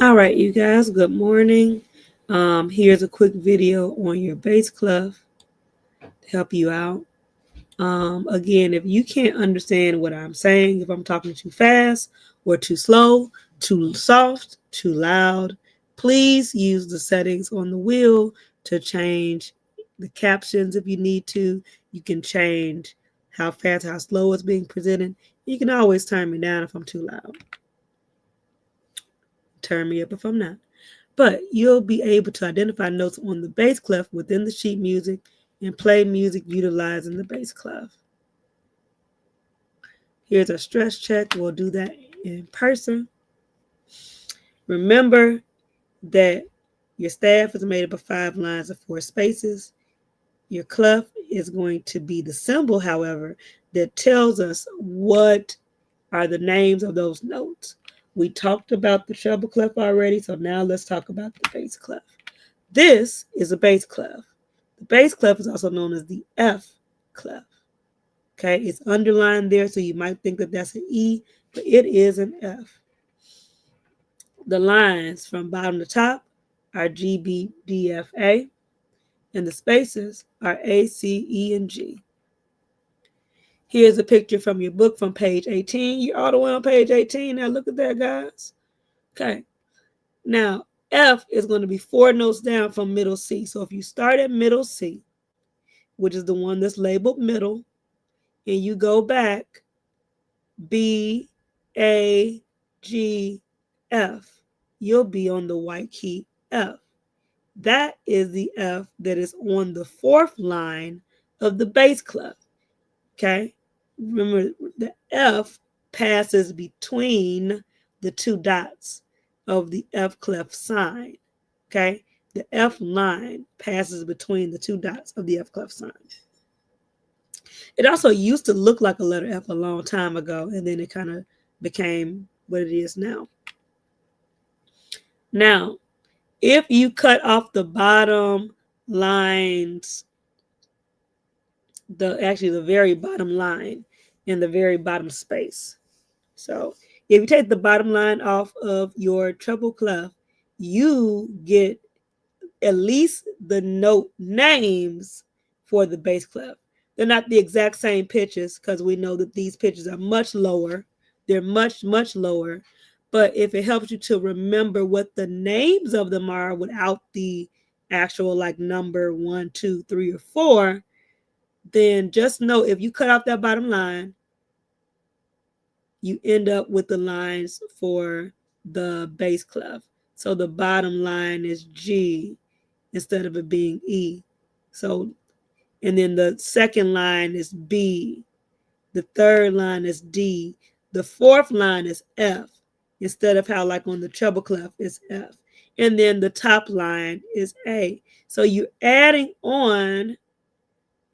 All right, you guys, good morning. Here's a quick video on your bass clef to help you out. Again, if you can't understand what I'm saying, if I'm talking too fast or too slow, too soft, too loud, please use the settings on the wheel to change the captions if you need to. You can change how fast, how slow it's being presented. You can always turn me down if I'm too loud. Turn me up if I'm not. But you'll be able to identify notes on the bass clef within the sheet music and play music utilizing the bass clef. Here's a stress check. We'll do that in person. Remember that your staff is made up of 5 lines of 4 spaces. Your clef is going to be the symbol, however, that tells us what are the names of those notes. We talked about the treble clef already, so now let's talk about the bass clef. This is a bass clef. The bass clef is also known as the F clef. Okay, it's underlined there, so you might think that that's an E, but it is an F. The lines from bottom to top are G, B, D, F, A, and the spaces are A, C, E, and G. Here's a picture from your book from page 18. You're all the way on page 18. Now look at that, guys. Okay. Now, F is going to be 4 notes down from middle C. So if you start at middle C, which is the one that's labeled middle, and you go back B, A, G, F, you'll be on the white key F. That is the F that is on the 4th line of the bass clef. Okay? Remember, the F passes between the 2 dots of the F clef sign. Okay? The F line passes between the 2 dots of the F clef sign. It also used to look like a letter F a long time ago, and then it kind of became what it is now. Now, if you cut off the bottom lines, the very bottom line in the very bottom space. So if you take the bottom line off of your treble clef, you get at least the note names for the bass clef. They're not the exact same pitches because we know that these pitches are much lower. They're much, much lower. But if it helps you to remember what the names of them are without the actual like number 1, 2, 3, or 4, then just know if you cut off that bottom line, you end up with the lines for the bass clef. So the bottom line is G instead of it being E. So, and then the second line is B. The third line is D. The 4th line is F instead of how like on the treble clef is F. And then the top line is A. So you're adding on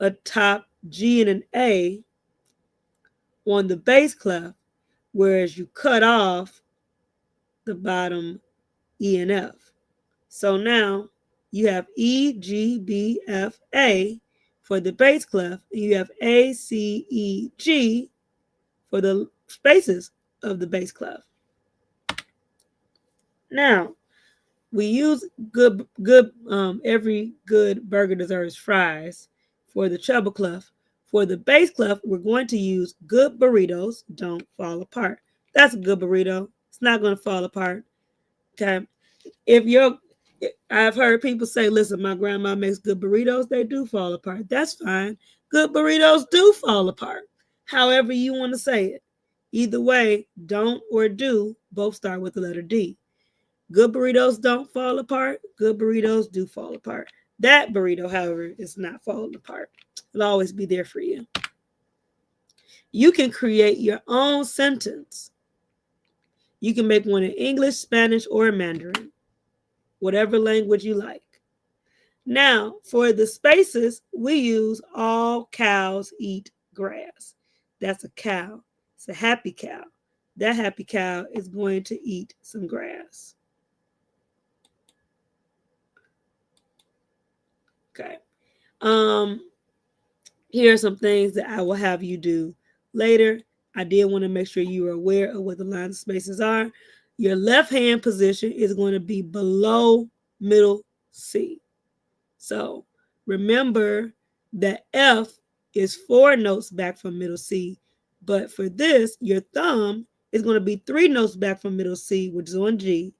a top G and an A on the bass clef, whereas you cut off the bottom E and F. So now you have E, G, B, F, A for the bass clef, and you have A, C, E, G for the spaces of the bass clef. Now, we use every good burger deserves fries for the treble clef. For the bass clef, we're going to use good burritos don't fall apart. That's a good burrito. It's not going to fall apart. Okay. If you're I've heard people say, listen, my grandma makes good burritos. They do fall apart. That's fine. Good burritos do fall apart. However you want to say it. Either way, don't or do both start with the letter D. Good burritos don't fall apart. Good burritos do fall apart. That burrito, however, is not falling apart. It'll always be there for you. You can create your own sentence. You can make one in English, Spanish, or Mandarin, whatever language you like. Now, for the spaces, we use all cows eat grass. That's a cow. It's a happy cow. That happy cow is going to eat some grass. Okay. Here are some things that I will have you do later. I did want to make sure you are aware of what the lines of spaces are. Your left hand position is going to be below middle C. So remember that F is 4 notes back from middle C, but for this, your thumb is going to be 3 notes back from middle C, which is on G.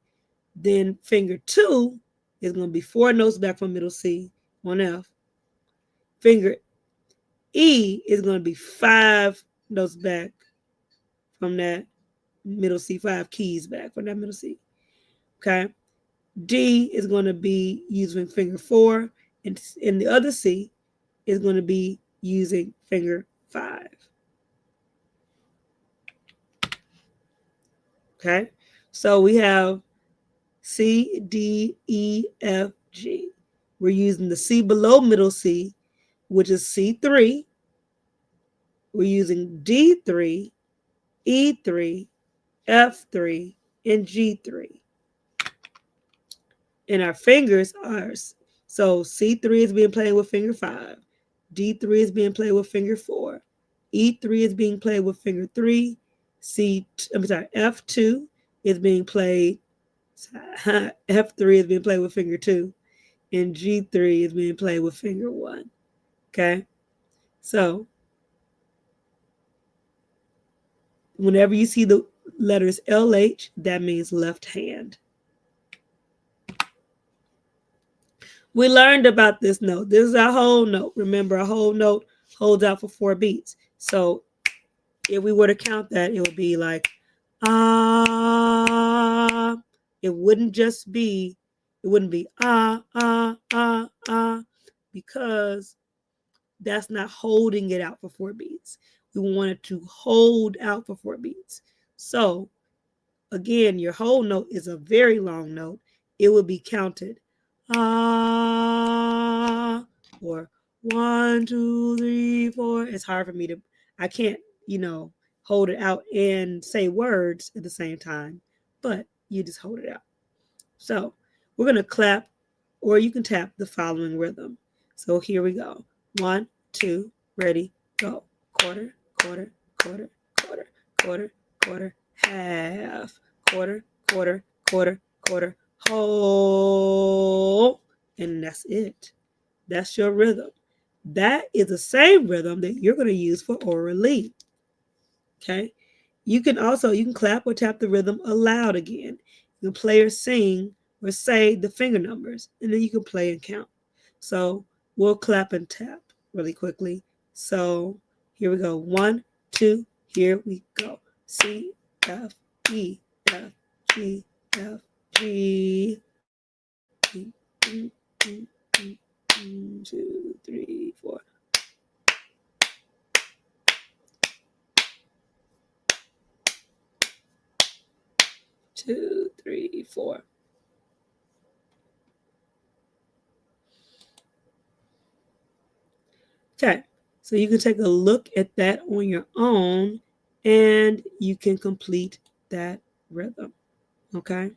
Then finger 2 is going to be 4 notes back from middle C on F. Finger E is going to be 5 notes back from that middle C, 5 keys back from that middle C. Okay. D is going to be using finger 4, and in the other C is going to be using finger 5. Okay. So we have C, D, E, F, G. We're using the C below middle C, which is C3. We're using D3, E3, F3, and G3. And our fingers are, so C3 is being played with finger 5, D3 is being played with finger 4, E3 is being played with finger 3, F2 is being played, F3 is being played with finger 2, and G3 is being played with finger 1. Okay? So whenever you see the letters LH, that means left hand. We learned about this note. This is our whole note. Remember, a whole note holds out for 4 beats. So if we were to count that, it would be like, ah. It wouldn't be ah, because that's not holding it out for 4 beats. We want it to hold out for 4 beats. So again, your whole note is a very long note. It would be counted ah, or 1, 2, 3, 4. It's hard for me to, I can't, hold it out and say words at the same time, but you just hold it out. So we're going to clap, or you can tap the following rhythm. So here we go. 1, 2, ready, go. Quarter, quarter, quarter, quarter, quarter, quarter, half, quarter, quarter, quarter, quarter, whole. And that's it. That's your rhythm. That is the same rhythm that you're going to use for orally. Okay? You can clap or tap the rhythm aloud again. You can play or sing or say the finger numbers, and then you can play and count. So we'll clap and tap really quickly. So here we go. 1, 2, here we go. C, F, E, F, G, F, G. 2, 3, 4. 2, 3, 4. Okay, so you can take a look at that on your own, and you can complete that rhythm. Okay.